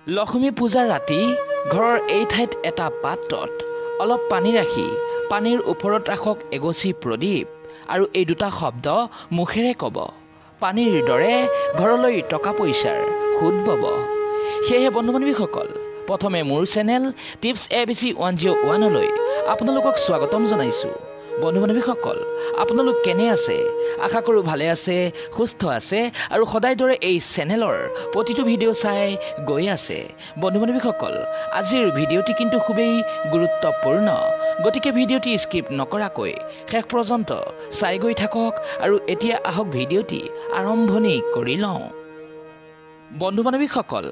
লক্ষ্মী পূজাৰ ৰাতি ঘৰৰ এই ঠাইত এটা পাত্ৰত অলপ পানী ৰাখি পানীৰ ওপৰত ৰাখক এগছি প্ৰদীপ আৰু এই দুটা শব্দ মুখেৰে ক'ব। পানীৰ দৰে ঘৰলৈ টকা পইচাৰ সুদ বব। সেয়েহে বন্ধু বান্ধৱীসকল, প্ৰথমে মোৰ চেনেল টিপছ ABC 101লৈ আপোনালোকক স্বাগতম জনাইছোঁ। বন্ধু বান্ধৱীসকল, আপোনালোক কেনে আছে? আশা কৰোঁ ভালে আছে, সুস্থ আছে আৰু সদায় দৰে এই চেনেলৰ প্ৰতিটো ভিডিঅ' চাই গৈ আছে। বন্ধু বান্ধৱীসকল, আজিৰ ভিডিঅ'টি কিন্তু খুবেই গুৰুত্বপূৰ্ণ, গতিকে ভিডিঅ'টি স্কিপ নকৰাকৈ শেষ পৰ্যন্ত চাই গৈ থাকক আৰু এতিয়া আহক ভিডিঅ'টি আৰম্ভণি কৰি লওঁ। বন্ধু বান্ধৱীসকল,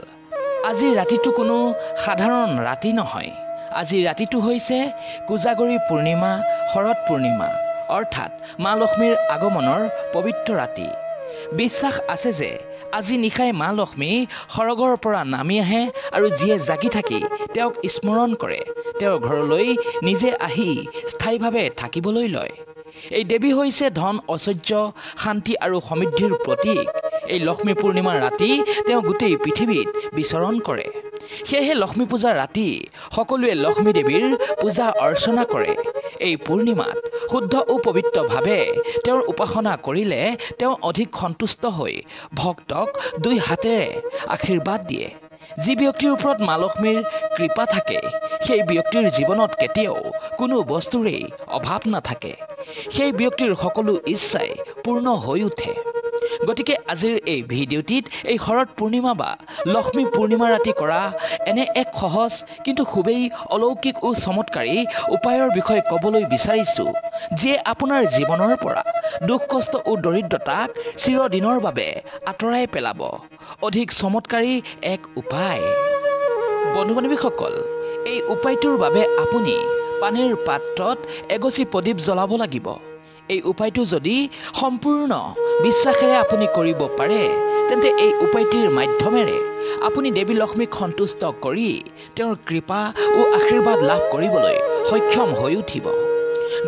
আজিৰ ৰাতিটো কোনো সাধাৰণ ৰাতি নহয়। আজিৰ ৰাতিটো হৈছে কোজাগৰী পূৰ্ণিমা, শৰৎ পূৰ্ণিমা, অৰ্থাৎ মা লক্ষ্মীৰ আগমনৰ পবিত্ৰ ৰাতি। বিশ্বাস আছে যে আজি নিশাই মা লক্ষ্মী সৰগৰ পৰা নামি আহে আৰু যিয়ে জাগি থাকি তেওঁক স্মৰণ কৰে তেওঁৰ ঘৰলৈ নিজে আহি স্থায়ীভাৱে থাকিবলৈ লয়। এই দেৱী হৈছে ধন, ঐশ্বৰ্য, শান্তি আৰু সমৃদ্ধিৰ প্ৰতীক। এই লক্ষ্মী পূৰ্ণিমাৰ ৰাতি তেওঁ গোটেই পৃথিৱীত বিচৰণ কৰে। সেয়েহে লক্ষ্মী পূজাৰ ৰাতি সকলোৱে লক্ষ্মী দেৱীৰ পূজা অৰ্চনা কৰে। এই পূৰ্ণিমাত শুদ্ধ ও পবিত্ৰভাৱে তেওঁৰ উপাসনা কৰিলে তেওঁ অধিক সন্তুষ্ট হৈ ভক্তক দুই হাতেৰে আশীৰ্বাদ দিয়ে। যি ব্যক্তিৰ ওপৰত মা লক্ষ্মীৰ কৃপা থাকে সেই ব্যক্তিৰ জীৱনত কেতিয়াও কোনো বস্তুৰেই অভাৱ নাথাকে। সেই ব্যক্তিৰ সকলো ইচ্ছাই পূৰ্ণ হৈ উঠে। গতিকে আজিৰ এই ভিডিঅ'টিত এই শৰৎ পূৰ্ণিমা বা লক্ষ্মী পূৰ্ণিমা ৰাতি কৰা এনে এক সহজ কিন্তু খুবেই অলৌকিক ও চমৎকাৰী উপায়ৰ বিষয়ে ক'বলৈ বিচাৰিছোঁ, যিয়ে আপোনাৰ জীৱনৰ পৰা দুখ, কষ্ট ও দৰিদ্ৰতাক চিৰদিনৰ বাবে আঁতৰাই পেলাব। অধিক চমৎকাৰী এক উপায়। বন্ধু বান্ধৱীসকল, এই উপায়টোৰ বাবে আপুনি পানীৰ পাত্ৰত এগছি প্ৰদীপ জ্বলাব লাগিব। এই উপায়টো যদি সম্পূৰ্ণ বিশ্বাসেৰে আপুনি কৰিব পাৰে, তেন্তে এই উপায়টিৰ মাধ্যমেৰে আপুনি দেৱী লক্ষ্মীক সন্তুষ্ট কৰি তেওঁৰ কৃপা ও আশীৰ্বাদ লাভ কৰিবলৈ সক্ষম হৈ উঠিব।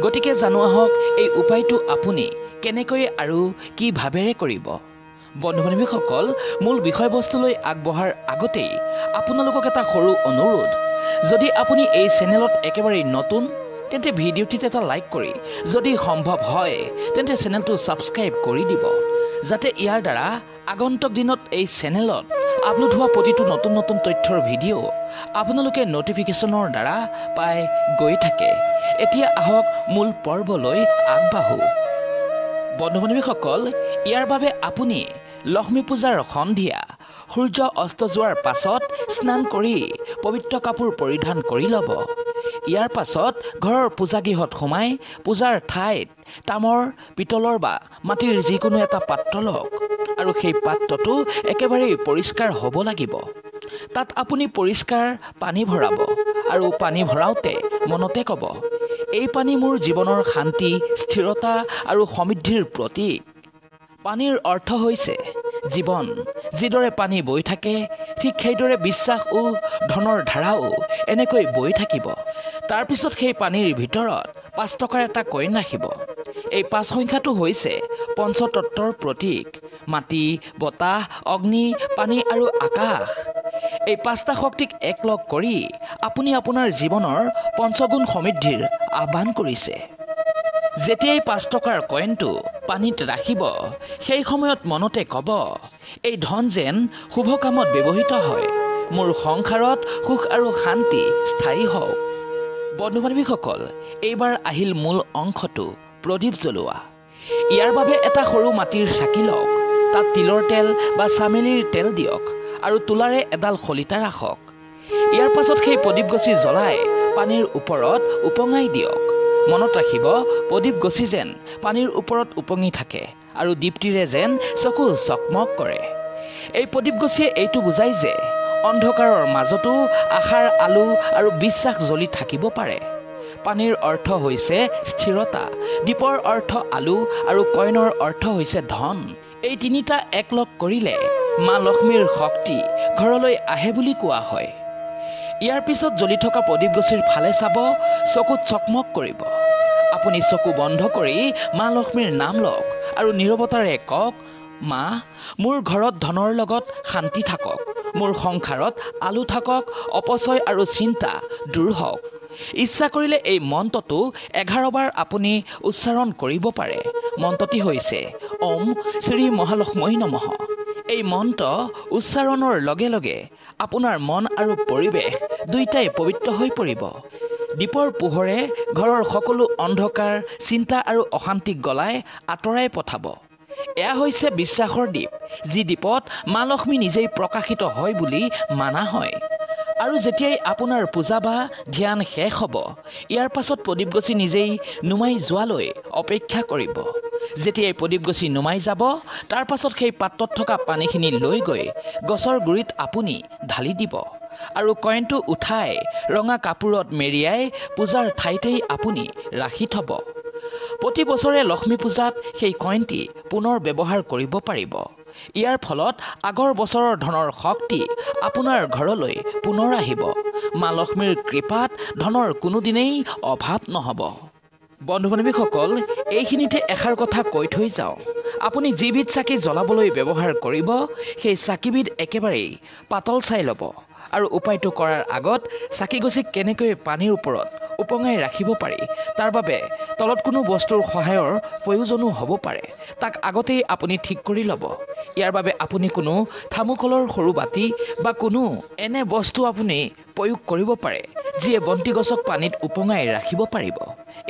গতিকে জানো আহক এই উপায়টো আপুনি কেনেকৈ আৰু কি ভাৱেৰে কৰিব। বন্ধু বান্ধৱীসকল, মূল বিষয়বস্তুলৈ আগবঢ়াৰ আগতেই আপোনালোকক এটা সৰু অনুৰোধ। যদি আপুনি এই চেনেলত একেবাৰে নতুন, তেন্তে ভিডিঅ'টিত এটা লাইক কৰি যদি সম্ভৱ হয় তেন্তে চেনেলটো ছাবস্ক্ৰাইব কৰি দিব, যাতে ইয়াৰ দ্বাৰা আগন্তুক দিনত এই চেনেলত আপলোড হোৱা প্ৰতিটো নতুন নতুন তথ্যৰ ভিডিঅ' আপোনালোকে ন'টিফিকেশ্যনৰ দ্বাৰা পাই গৈ থাকে। এতিয়া আহক মূল পৰ্বলৈ আগবাঢ়ো। বন্ধু বান্ধৱীসকল, ইয়াৰ বাবে আপুনি লক্ষ্মী পূজাৰ সন্ধিয়া সূৰ্য অস্ত যোৱাৰ পাছত স্নান কৰি পবিত্ৰ কাপোৰ পৰিধান কৰি ল'ব। ইয়াৰ পাছত ঘৰৰ পূজাগৃহত সোমাই পূজাৰ ঠাইত তামৰ, পিতলৰ বা মাটিৰ যিকোনো এটা পাত্ৰ লওক আৰু সেই পাত্ৰটো একেবাৰেই পৰিষ্কাৰ হ'ব লাগিব। তাত আপুনি পৰিষ্কাৰ পানী ভৰাব আৰু পানী ভৰাওঁতে মনতে ক'ব, এই পানী মোৰ জীৱনৰ শান্তি, স্থিৰতা আৰু সমৃদ্ধিৰ প্ৰতীক। পানীৰ অৰ্থ হৈছে জীৱন। যিদৰে পানী বৈ থাকে ঠিক সেইদৰে বিশ্বাস ও ধনৰ ধাৰাও এনেকৈ বৈ থাকিব। তাৰপিছত সেই পানীৰ ভিতৰত ৫ টকাৰ এটা কইন ৰাখিব। এই ৫ সংখ্যাটো হৈছে পঞ্চতত্বৰ প্ৰতীক: মাটি, বতাহ, অগ্নি, পানী আৰু আকাশ। এই ৫টা শক্তিক একলগ কৰি আপুনি আপোনাৰ জীৱনৰ পঞ্চগুণ সমৃদ্ধিৰ আহ্বান কৰিছে। যেতিয়াই ৫ টকাৰ কইনটো পানীত ৰাখিব, সেই সময়ত মনতে ক'ব, এই ধন যেন শুভ কামত ব্যৱহৃত হয়, মোৰ সংসাৰত সুখ আৰু শান্তি স্থায়ী হওক। বন্ধু বান্ধৱীসকল, এইবাৰ আহিল মূল অংশটো, প্ৰদীপ জ্বলোৱা। ইয়াৰ বাবে এটা সৰু মাটিৰ চাকি লওক, তাত তিলৰ তেল বা চামেলিৰ তেল দিয়ক আৰু তোলাৰে এডাল শলিতা ৰাখক। ইয়াৰ পাছত সেই প্ৰদীপ গছি জ্বলাই পানীৰ ওপৰত উপঙাই দিয়ক। মনত ৰাখিব, প্ৰদীপ গছি যেন পানীৰ ওপৰত উপঙি থাকে আৰু দীপ্তিৰে যেন চকু চকমক কৰে। এই প্ৰদীপ গছিয়ে এইটো বুজায় যে অন্ধকাৰৰ মাজতো আশাৰ আলো আৰু বিশ্বাস জ্বলি থাকিব পাৰে। পানীৰ অৰ্থ হৈছে স্থিৰতা, দীপৰ অৰ্থ আলো আৰু কইনৰ অৰ্থ হৈছে ধন। এই তিনিটা একলগ কৰিলে মা লক্ষ্মীৰ শক্তি ঘৰলৈ আহে বুলি কোৱা হয়। ইয়াৰ পিছত জ্বলি থকা প্ৰদীপ গছিৰ ফালে চাব, চকুত চকমক কৰিব। আপুনি চকু বন্ধ কৰি মা লক্ষ্মীৰ নাম লওক আৰু নীৰৱতাৰে কওক, মা, মোৰ ঘৰত ধনৰ লগত শান্তি থাকক, মোৰ সংসাৰত আলো থাকক, অপচয় আৰু চিন্তা দূৰ হওক। ইচ্ছা কৰিলে এই মন্ত্ৰটো 11 বাৰ আপুনি উচ্চাৰণ কৰিব পাৰে। মন্ত্ৰটি হৈছে ওম শ্ৰী মহালক্ষ্মী নমঃ। এই মন্ত্ৰ উচ্চাৰণৰ লগে লগে আপোনাৰ মন আৰু পৰিৱেশ দুয়োটাই পবিত্ৰ হৈ পৰিব। দীপৰ পোহৰে ঘৰৰ সকলো অন্ধকাৰ, চিন্তা আৰু অশান্তিক গলাই আঁতৰাই পঠাব। এয়া হৈছে বিশ্বাসৰ দ্বীপ, যি দ্বীপত মা লক্ষ্মী নিজেই প্ৰকাশিত হয় বুলি মানা হয়। আৰু যেতিয়াই আপোনাৰ পূজা বা ধ্যান শেষ হ'ব, ইয়াৰ পাছত প্ৰদীপগছি নিজেই নুমাই যোৱালৈ অপেক্ষা কৰিব। যেতিয়াই প্ৰদীপগছি নুমাই যাব, তাৰ পাছত সেই পাত্ৰত থকা পানীখিনি লৈ গৈ গছৰ গুৰিত আপুনি ঢালি দিব আৰু কইনটো উঠাই ৰঙা কাপোৰত মেৰিয়াই পূজাৰ ঠাইতেই আপুনি ৰাখি থ'ব। প্ৰতি বছৰে লক্ষ্মী পূজাত সেই কইনটি পুনৰ ব্যৱহাৰ কৰিব পাৰিব। ইয়াৰ ফলত আগৰ বছৰৰ ধনৰ শক্তি আপোনাৰ ঘৰলৈ পুনৰ আহিব। মা লক্ষ্মীৰ কৃপাত ধনৰ কোনোদিনেই অভাৱ নহ'ব। বন্ধু বান্ধৱীসকল, এইখিনিতে এষাৰ কথা কৈ থৈ যাওঁ। আপুনি যিবিধ চাকি জ্বলাবলৈ ব্যৱহাৰ কৰিব, সেই চাকিবিধ একেবাৰেই পাতল চাই ল'ব আৰু উপায়টো কৰাৰ আগত চাকিগছিক কেনেকৈ পানীৰ ওপৰত উপঙাই ৰাখিব পাৰি, তাৰ বাবে তলত কোনো বস্তুৰ সহায়ৰ প্ৰয়োজনো হ'ব পাৰে। তাক আগতেই আপুনি ঠিক কৰি ল'ব। ইয়াৰ বাবে আপুনি কোনো থাৰ্মোকলৰ সৰু বাতি বা কোনো এনে বস্তু আপুনি প্ৰয়োগ কৰিব পাৰে, যিয়ে বন্তিগছক পানীত উপঙাই ৰাখিব পাৰিব।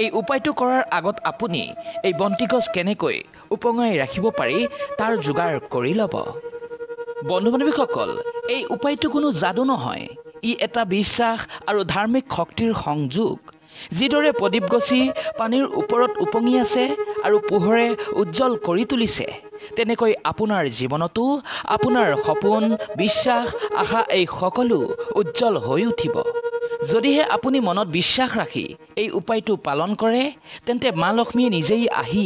এই উপায়টো কৰাৰ আগত আপুনি এই বন্তিগছ কেনেকৈ উপঙাই ৰাখিব পাৰি তাৰ যোগাৰ কৰি ল'ব। বন্ধু বান্ধৱীসকল, এই উপায়টো কোনো যাদু নহয়। ই এটা বিশ্বাস আৰু ধাৰ্মিক শক্তিৰ সংযোগ। যিদৰে প্ৰদীপগছি পানীৰ ওপৰত উপঙি আছে আৰু পোহৰে উজ্জ্বল কৰি তুলিছে, তেনেকৈ আপোনাৰ জীৱনতো আপোনাৰ সপোন, বিশ্বাস, আশা এই সকলো উজ্জ্বল হৈ উঠিব। যদিহে আপুনি মনত বিশ্বাস ৰাখি এই উপায়টো পালন কৰে, তেন্তে মা লক্ষ্মীয়ে নিজেই আহি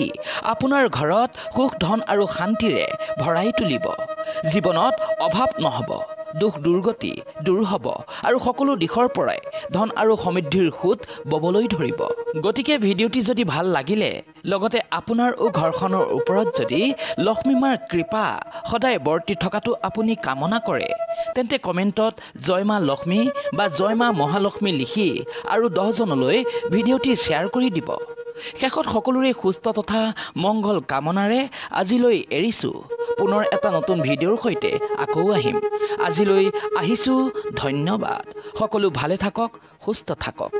আপোনাৰ ঘৰত সুখ, ধন আৰু শান্তিৰে ভৰাই তুলিব। জীৱনত অভাৱ নহ'ব, দুখ দুৰ্গতি দূৰ হ'ব আৰু সকলো দিশৰ পৰাই ধন আৰু সমৃদ্ধিৰ সোঁত ববলৈ ধৰিব। গতিকে ভিডিঅ'টি যদি ভাল লাগিলে, লগতে আপোনাৰো ঘৰখনৰ ওপৰত যদি লক্ষ্মী মাৰ কৃপা সদায় বৰ্তি থকাটো আপুনি কামনা কৰে, তেন্তে কমেণ্টত জয় মা লক্ষ্মী বা জয় মা মহালক্ষ্মী লিখি আৰু 10 জনলৈ ভিডিঅ'টি শ্বেয়াৰ কৰি দিব। শেষত সকলোৰে সুস্থ তথা মংগল কামনাৰে আজিলৈ এৰিছোঁ। পুনৰ এটা নতুন ভিডিঅ'ৰ সৈতে আকৌ আহিম। আজিলৈ আহিছোঁ, ধন্যবাদ। সকলো ভালে থাকক, সুস্থ থাকক।